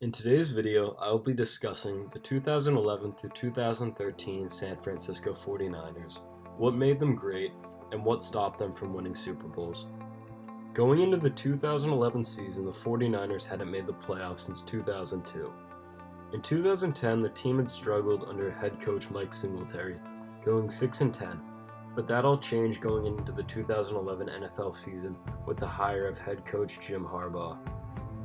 In today's video, I will be discussing the 2011 through 2013 San Francisco 49ers, what made them great, and what stopped them from winning Super Bowls. Going into the 2011 season, the 49ers hadn't made the playoffs since 2002. In 2010, the team had struggled under head coach Mike Singletary, going 6-10, but that all changed going into the 2011 NFL season with the hire of head coach Jim Harbaugh.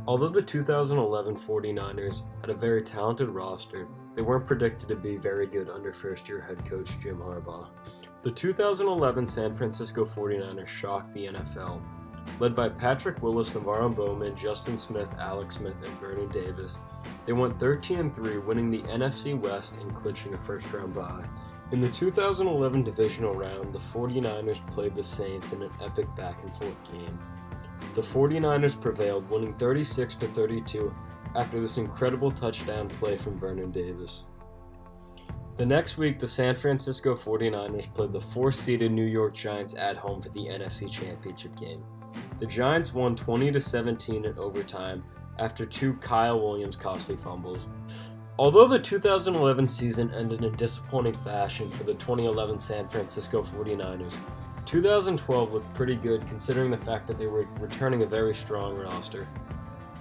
Although the 2011 49ers had a very talented roster, they weren't predicted to be very good under first-year head coach Jim Harbaugh. The 2011 San Francisco 49ers shocked the NFL. Led by Patrick Willis, Navarro Bowman, Justin Smith, Alex Smith, and Vernon Davis, they went 13-3, winning the NFC West and clinching a first-round bye. In the 2011 divisional round, the 49ers played the Saints in an epic back-and-forth game. The 49ers prevailed, winning 36-32 after this incredible touchdown play from Vernon Davis. The next week, the San Francisco 49ers played the 4th-seeded New York Giants at home for the NFC Championship game. The Giants won 20-17 in overtime after two Kyle Williams costly fumbles. Although the 2011 season ended in disappointing fashion for the 2011 San Francisco 49ers, 2012 looked pretty good considering the fact that they were returning a very strong roster.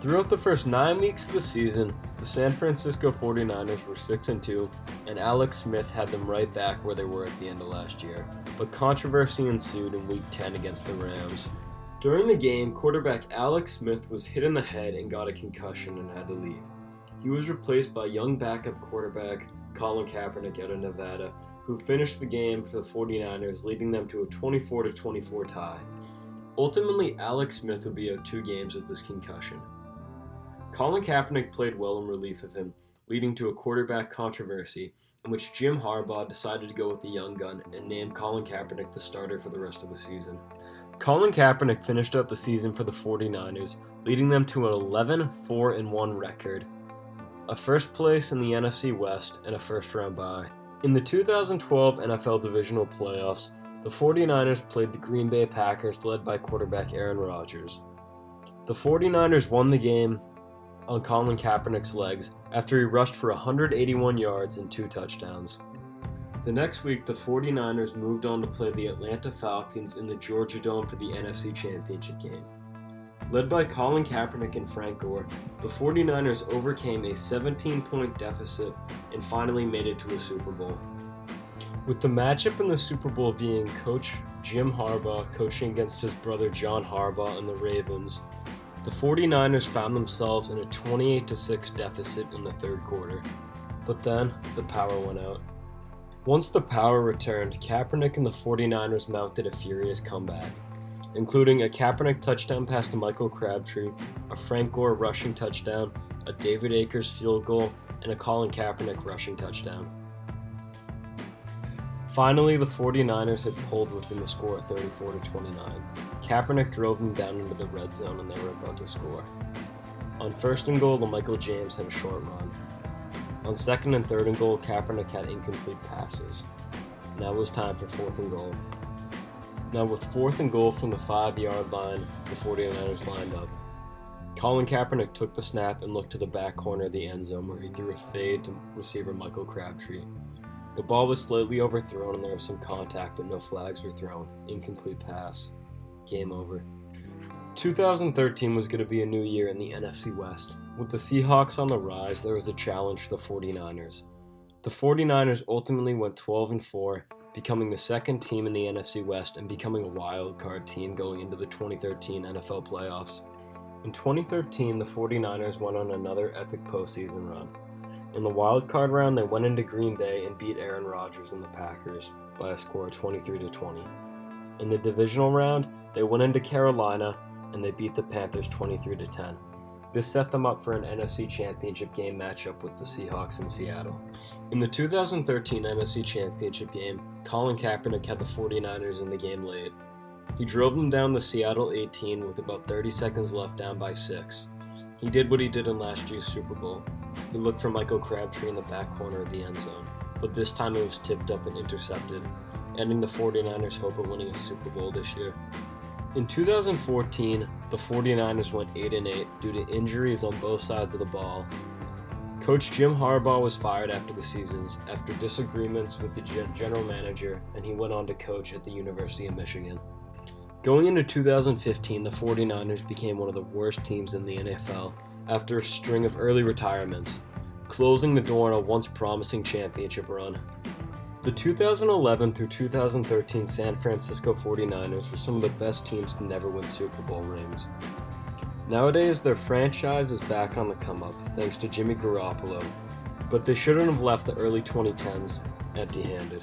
Throughout the first 9 weeks of the season, the San Francisco 49ers were 6-2, and Alex Smith had them right back where they were at the end of last year. But controversy ensued in Week 10 against the Rams. During the game, quarterback Alex Smith was hit in the head and got a concussion and had to leave. He was replaced by young backup quarterback Colin Kaepernick out of Nevada, who finished the game for the 49ers, leading them to a 24-24 tie. Ultimately, Alex Smith would be out 2 games with this concussion. Colin Kaepernick played well in relief of him, leading to a quarterback controversy in which Jim Harbaugh decided to go with the young gun and named Colin Kaepernick the starter for the rest of the season. Colin Kaepernick finished out the season for the 49ers, leading them to an 11-4-1 record, a first place in the NFC West, and a first-round bye. In the 2012 NFL Divisional Playoffs, the 49ers played the Green Bay Packers led by quarterback Aaron Rodgers. The 49ers won the game on Colin Kaepernick's legs after he rushed for 181 yards and 2 touchdowns. The next week, the 49ers moved on to play the Atlanta Falcons in the Georgia Dome for the NFC Championship game. Led by Colin Kaepernick and Frank Gore, the 49ers overcame a 17-point deficit and finally made it to a Super Bowl. With the matchup in the Super Bowl being Coach Jim Harbaugh coaching against his brother John Harbaugh and the Ravens, the 49ers found themselves in a 28-6 deficit in the third quarter. But then, the power went out. Once the power returned, Kaepernick and the 49ers mounted a furious comeback, including a Kaepernick touchdown pass to Michael Crabtree, a Frank Gore rushing touchdown, a David Akers field goal, and a Colin Kaepernick rushing touchdown. Finally, the 49ers had pulled within the score of 34-29. Kaepernick drove them down into the red zone and they were about to score. On 1st and goal, Michael James had a short run. On 2nd and 3rd and goal, Kaepernick had incomplete passes. Now it was time for 4th and goal. Now with 4th and goal from the 5-yard line, the 49ers lined up. Colin Kaepernick took the snap and looked to the back corner of the end zone where he threw a fade to receiver Michael Crabtree. The ball was slightly overthrown and there was some contact, but no flags were thrown. Incomplete pass. Game over. 2013 was going to be a new year in the NFC West. With the Seahawks on the rise, there was a challenge for the 49ers. The 49ers ultimately went 12-4, becoming the second team in the NFC West and becoming a wild card team going into the 2013 NFL playoffs. In 2013, the 49ers went on another epic postseason run. In the wild card round, they went into Green Bay and beat Aaron Rodgers and the Packers by a score of 23-20. In the divisional round, they went into Carolina and they beat the Panthers 23-10. This set them up for an NFC Championship game matchup with the Seahawks in Seattle. In the 2013 NFC Championship game, Colin Kaepernick had the 49ers in the game late. He drove them down the Seattle 18 with about 30 seconds left, down by 6. He did what he did in last year's Super Bowl. He looked for Michael Crabtree in the back corner of the end zone, but this time it was tipped up and intercepted, ending the 49ers' hope of winning a Super Bowl this year. In 2014, the 49ers went 8-8 due to injuries on both sides of the ball. Coach Jim Harbaugh was fired after the seasons after disagreements with the general manager, and he went on to coach at the University of Michigan. Going into 2015, the 49ers became one of the worst teams in the NFL after a string of early retirements, closing the door on a once promising championship run. The 2011 through 2013 San Francisco 49ers were some of the best teams to never win Super Bowl rings. Nowadays, their franchise is back on the come-up thanks to Jimmy Garoppolo, but they shouldn't have left the early 2010s empty-handed.